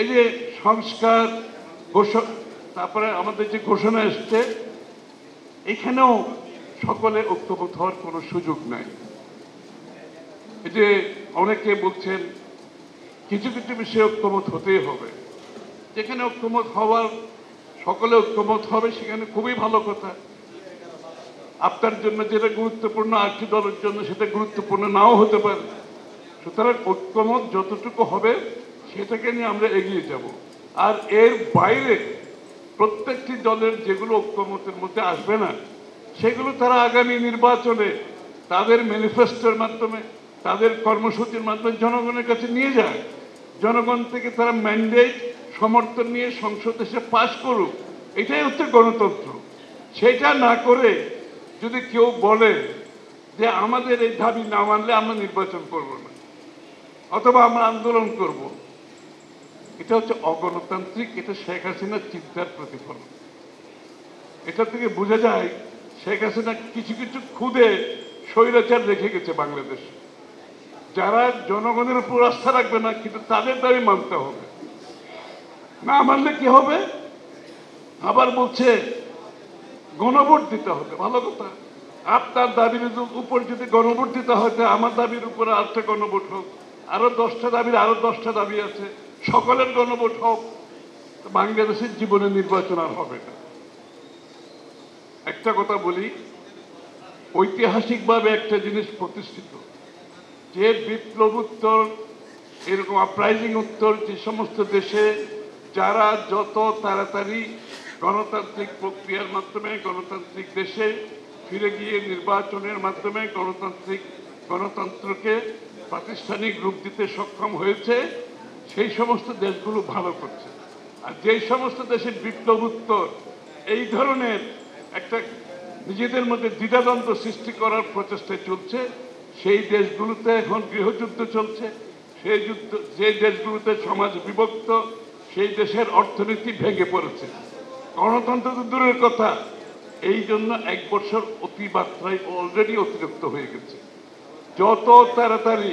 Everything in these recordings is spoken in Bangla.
এই যে সংস্কার তারপরে আমাদের যে ঘোষণা এসছে, এখানেও সকলে ঐক্যমত হওয়ার কোনো সুযোগ নাই। এই যে অনেকে বলছেন কিছু কিছু বিষয়ে ঐক্যমত হতেই হবে, যেখানে ঐক্যমত হওয়ার সকলে ঐক্যমত হবে সেখানে খুবই ভালো কথা। আপনার জন্য যেটা গুরুত্বপূর্ণ আরেকটি দলের জন্য সেটা গুরুত্বপূর্ণ নাও হতে পারে। সুতরাং ঐক্যমত যতটুকু হবে সেটাকে নিয়ে আমরা এগিয়ে যাব। আর এর বাইরে প্রত্যেকটি দলের যেগুলো ঐক্যমতের মধ্যে আসবে না সেগুলো তারা আগামী নির্বাচনে তাদের ম্যানিফেস্টোর মাধ্যমে, তাদের কর্মসূচির মাধ্যমে জনগণের কাছে নিয়ে যায়। জনগণ থেকে তারা ম্যান্ডেট সমর্থন নিয়ে সংসদে এসে পাশ করুক, এটাই হচ্ছে গণতন্ত্র। সেটা না করে যদি কেউ বলে যে আমাদের এই দাবি না মানলে আমরা নির্বাচন করব না অথবা আমরা আন্দোলন করব, এটা হচ্ছে অগণতান্ত্রিক। এটা শেখ হাসিনার চিন্তার প্রতিফলন। এটা থেকে বোঝা যায় শেখ হাসিনা কিছু কিছু খুদে স্বৈরাচার রেখে গেছে বাংলাদেশে, যারা জনগণের উপর আস্থা রাখবে না, কিন্তু তাদের দাবি মানতে হবে। না মানলে কি হবে? আবার বলছে গণভোট দিতে হবে। ভালো কথা, আপনার দাবির উপর যদি গণভোট দিতে হয়, আমার দাবির উপরে আরেকটা গণভোট হোক, আরো 10টা দাবির আরো 10টা দাবি আছে, সকলের গণভোট হোক। বাংলাদেশের জীবনে নির্বাচন আর হবে না। একটা কথা বলি, ঐতিহাসিকভাবে একটা জিনিস প্রতিষ্ঠিত, যে বিপ্লবোত্তর এরকম আপ্রাইজিং উত্তর যে সমস্ত দেশে যারা যত তাড়াতাড়ি গণতান্ত্রিক প্রক্রিয়ার মাধ্যমে গণতান্ত্রিক দেশে ফিরে গিয়ে নির্বাচনের মাধ্যমে গণতন্ত্রকে প্রাতিষ্ঠানিক রূপ দিতে সক্ষম হয়েছে, সেই সমস্ত দেশগুলো ভালো করছে। আর যেই সমস্ত দেশের বিপ্লবোত্তর এই ধরনের একটা নিজেদের মধ্যে দ্বিধাদ্বন্দ্ব সৃষ্টি করার প্রচেষ্টা চলছে, সেই দেশগুলোতে এখন গৃহযুদ্ধ চলছে। যে দেশগুলোতে সমাজ বিভক্ত, সেই দেশের অর্থনীতি ভেঙে পড়েছে। গণতন্ত্র তো দূরের কথা, এই জন্য 1 বছর অতিমাত্রায় অলরেডি অতিরিক্ত হয়ে গেছে। যত তাড়াতাড়ি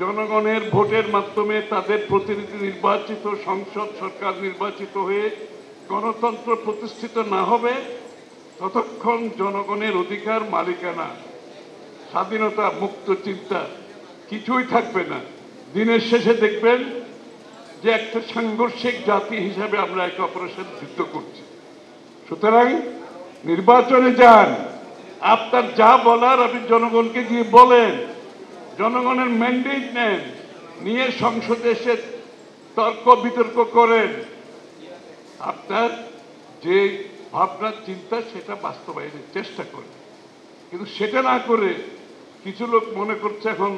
জনগণের ভোটের মাধ্যমে তাদের প্রতিনিধি নির্বাচিত, সংসদ সরকার নির্বাচিত হয়ে গণতন্ত্র প্রতিষ্ঠিত না হবে, ততক্ষণ জনগণের অধিকার, মালিকানা, স্বাধীনতা, মুক্ত চিন্তা কিছুই থাকবে না। দিনের শেষে দেখবেন যে একটা সাংঘর্ষিক জাতি হিসাবে আমরা একে অপরের সাথে যুদ্ধ করছি। সুতরাং নির্বাচনে যান, আপনার যা বলার আপনি জনগণকে গিয়ে বলেন, জনগণের ম্যান্ডেট নেন, নিয়ে সংসদে এসে তর্ক বিতর্ক করেন। আপনার যে ভাবনা চিন্তা সেটা বাস্তবায়নের চেষ্টা করেন। কিন্তু সেটা না করে কিছু লোক মনে করছে এখন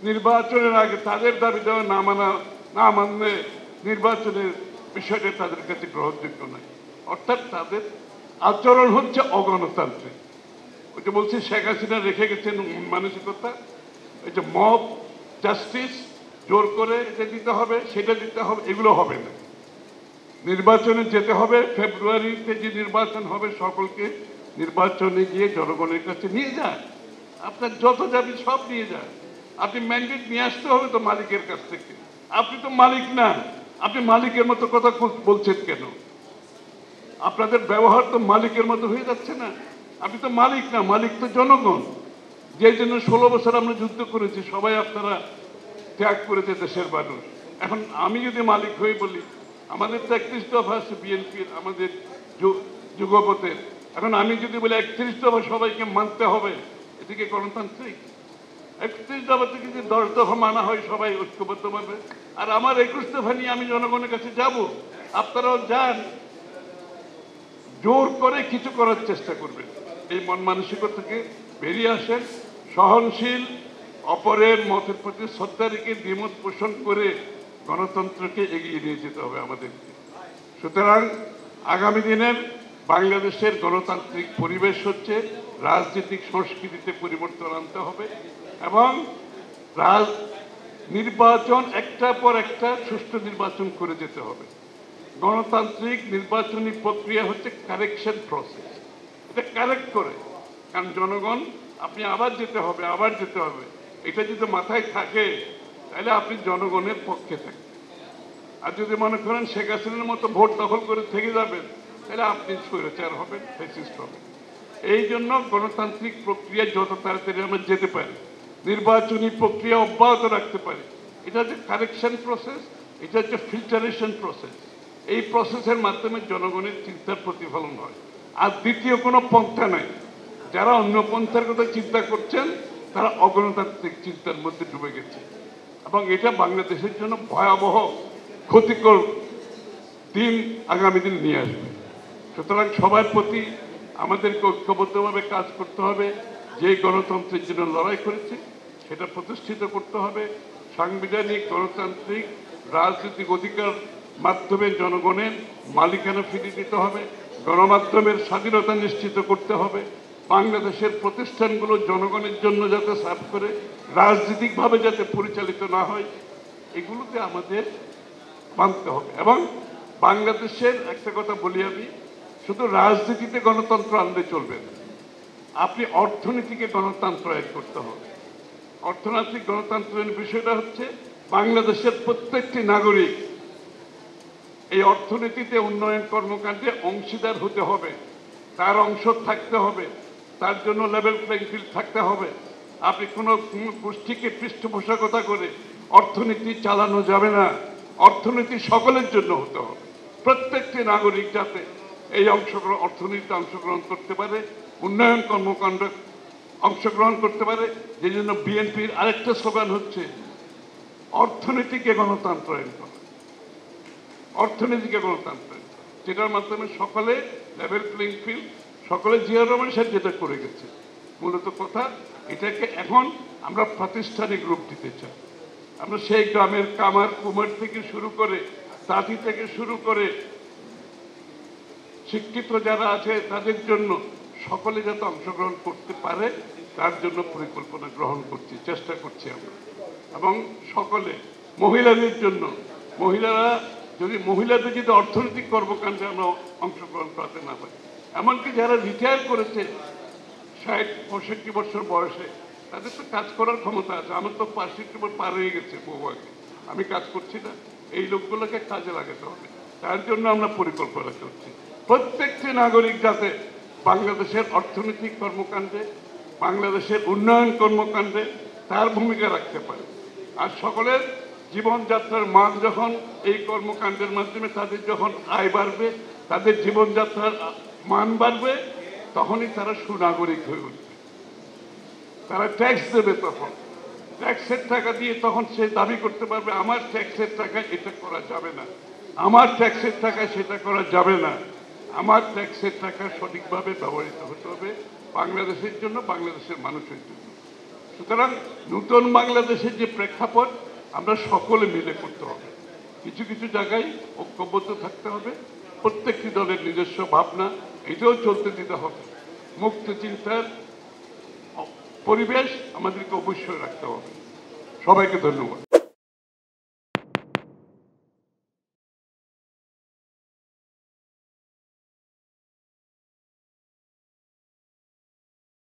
নির্বাচনের আগে তাদের দাবি দেওয়া না মানলে নির্বাচনের বিষয়টা তাদের কাছে গ্রহণযোগ্য নয়। অর্থাৎ তাদের আচরণ হচ্ছে অগণতান্ত্রিক। ওই যে বলছি শেখ হাসিনা রেখে গেছেন মানসিকতা, এই যে মব জাস্টিস, জোর করে এটা দিতে হবে সেটা দিতে হবে, এগুলো হবে না। নির্বাচনে যেতে হবে, ফেব্রুয়ারিতে যে নির্বাচন হবে সকলকে নির্বাচনে গিয়ে জনগণের কাছে নিয়ে যান। আপনার যত দাবি সব নিয়ে যান। আপনি ম্যান্ডেট নিয়ে আসতে হবে তো মালিকের কাছ থেকে। আপনি তো মালিক না, আপনি মালিকের মতো কথা বলছেন কেন? আপনাদের ব্যবহার তো মালিকের মতো হয়ে যাচ্ছে না। আপনি তো মালিক না, মালিক তো জনগণ। যে জন্য 16 বছর আমরা যুদ্ধ করেছি, সবাই আপনারা ত্যাগ করেছে দেশের মানুষ। এখন আমি যদি মালিক হয়ে বলি, আমাদের তো 31 দফা আছে বিএনপির, আমাদের যুগপথের, এখন আমি যদি বলি 31 দফা সবাইকে মানতে হবে, এদিকে গণতান্ত্রিক? 31 দফা থেকে যদি 10 দফা মানা হয় সবাই ঐক্যবদ্ধভাবে, আর আমার 21 দফা নিয়ে আমি জনগণের কাছে যাব, আপনারাও যান, জোর করে কিছু করার চেষ্টা করবেন। এই মন মানসিকতা থেকে বেরিয়ে আসেন, সহনশীল, অপরের মতের প্রতি শ্রদ্ধা রেখে দ্বিমত পোষণ করে গণতন্ত্রকে এগিয়ে নিয়ে যেতে হবে আমাদেরকে। সুতরাং আগামী দিনের বাংলাদেশের গণতান্ত্রিক পরিবেশ হচ্ছে রাজনৈতিক সংস্কৃতিতে পরিবর্তন আনতে হবে এবং নির্বাচন একটার পর একটা সুষ্ঠু নির্বাচন করে যেতে হবে। গণতান্ত্রিক নির্বাচনী প্রক্রিয়া হচ্ছে কারেকশন প্রসেস, এটা কারেক্ট করে। কারণ জনগণ আপনি আবার যেতে হবে, এটা যদি মাথায় থাকে তাহলে আপনি জনগণের পক্ষে থাকবেন। আর যদি মনে করেন শেখ হাসিনার মতো ভোট দখল করে থেকে যাবেন, তাহলে আপনি স্বৈরাচার হবেন, ফ্যাসিস্ট হবেন। এই জন্য গণতান্ত্রিক প্রক্রিয়া যত তাড়াতাড়ি আমরা যেতে পারি, নির্বাচনী প্রক্রিয়া অব্যাহত রাখতে পারি। এটা হচ্ছে কারেকশন প্রসেস, এটা হচ্ছে ফিল্টারেশন প্রসেস। এই প্রসেসের মাধ্যমে জনগণের চিন্তার প্রতিফলন হয়। আর দ্বিতীয় কোনো পন্থা নাই। যারা অন্য পন্থার কথা চিন্তা করছেন তারা অগণতান্ত্রিক চিন্তার মধ্যে ডুবে গেছে, এবং এটা বাংলাদেশের জন্য ভয়াবহ ক্ষতিকর দিন আগামী দিন নিয়ে আসবে। সুতরাং সবার প্রতি আমাদেরকে ঐক্যবদ্ধভাবে কাজ করতে হবে। যে গণতন্ত্রের জন্য লড়াই করেছে সেটা প্রতিষ্ঠিত করতে হবে। সাংবিধানিক গণতান্ত্রিক রাজনৈতিক অধিকার মাধ্যমে জনগণের মালিকানা ফিরিয়ে দিতে হবে। গণমাধ্যমের স্বাধীনতা নিশ্চিত করতে হবে। বাংলাদেশের প্রতিষ্ঠানগুলো জনগণের জন্য যাতে সার্ভ করে, রাজনৈতিকভাবে যাতে পরিচালিত না হয়, এগুলোতে আমাদের মানতে হবে। এবং বাংলাদেশের একটা কথা বলি আমি, শুধু রাজনীতিতে গণতন্ত্র আনলে চলবে না, আপনি অর্থনীতিকে গণতন্ত্রায়ন করতে হবে। অর্থনৈতিক গণতন্ত্রের বিষয়টা হচ্ছে বাংলাদেশের প্রত্যেকটি নাগরিক এই অর্থনীতিতে উন্নয়ন কর্মকাণ্ডে অংশীদার হতে হবে, তার অংশ থাকতে হবে, তার জন্য লেভেল প্লেইং ফিল্ড থাকতে হবে। আপনি কোনো গোষ্ঠীকে পৃষ্ঠপোষকতা করে অর্থনীতি চালানো যাবে না। অর্থনীতি সকলের জন্য হতে হবে। প্রত্যেকটি নাগরিক যাতে এই অর্থনীতিতে অংশগ্রহণ করতে পারে, উন্নয়ন কর্মকাণ্ড অংশগ্রহণ করতে পারে। যে জন্য বিএনপির আরেকটা স্লোগান হচ্ছে অর্থনীতিকে গণতন্ত্রায়ন করা। অর্থনীতিকে গণতন্ত্রায়ন করা, যেটার মাধ্যমে সকলে লেভেল প্লেইং ফিল্ড, সকলে জিয়া রহমান সাহেব যেটা করে গেছে। মূলত কথা এটাকে এখন আমরা প্রাতিষ্ঠানিক রূপ দিতে চাই। আমরা সেই গ্রামের কামার কুমার থেকে শুরু করে, তাঁতি থেকে শুরু করে শিক্ষিত যারা আছে তাদের জন্য সকলে যাতে অংশগ্রহণ করতে পারে তার জন্য পরিকল্পনা গ্রহণ করছি, চেষ্টা করছি আমরা। এবং সকলে মহিলাদের জন্য, মহিলাদের যদি অর্থনৈতিক কর্মকাণ্ডে আমরা অংশগ্রহণ করাতে না পারি, এমনকি যারা রিটায়ার করেছে 60-65 বছর বয়সে, তাদের তো কাজ করার ক্ষমতা আছে। আমার তো 65 বছর পার হয়ে গেছে বহু আগে, আমি কাজ করছি না। এই লোকগুলোকে কাজে লাগাতে হবে, তার জন্য আমরা পরিকল্পনা করছি। প্রত্যেকটি নাগরিক যাতে বাংলাদেশের অর্থনৈতিক কর্মকাণ্ডে, বাংলাদেশের উন্নয়ন কর্মকাণ্ডে তার ভূমিকা রাখতে পারে। আর সকলের জীবনযাত্রার মান যখন এই কর্মকাণ্ডের মাধ্যমে তাদের যখন আয় বাড়বে, তাদের জীবনযাত্রার মান বাড়বে, তখনই তারা সুনাগরিক হয়ে উঠবে। তারা ট্যাক্স দেবে, তখন ট্যাক্সের টাকা দিয়ে তখন সে দাবি করতে পারবে আমার ট্যাক্সের টাকায় এটা করা যাবে না, আমার ট্যাক্সের টাকায় সেটা করা যাবে না। আমার ট্যাক্সের টাকা সঠিকভাবে ব্যবহৃত হতে হবে বাংলাদেশের জন্য, বাংলাদেশের মানুষের জন্য। সুতরাং নতুন বাংলাদেশের যে প্রেক্ষাপট আমরা সকলে মিলে করতে হবে। কিছু কিছু জায়গায় ঐক্যবদ্ধ থাকতে হবে, প্রত্যেকটি দলের নিজস্ব ভাবনা এটাও চলতে দিতে হবে। মুক্ত চিন্তার পরিবেশ আমাদেরকে অবশ্যই রাখতে হবে। সবাইকে ধন্যবাদ।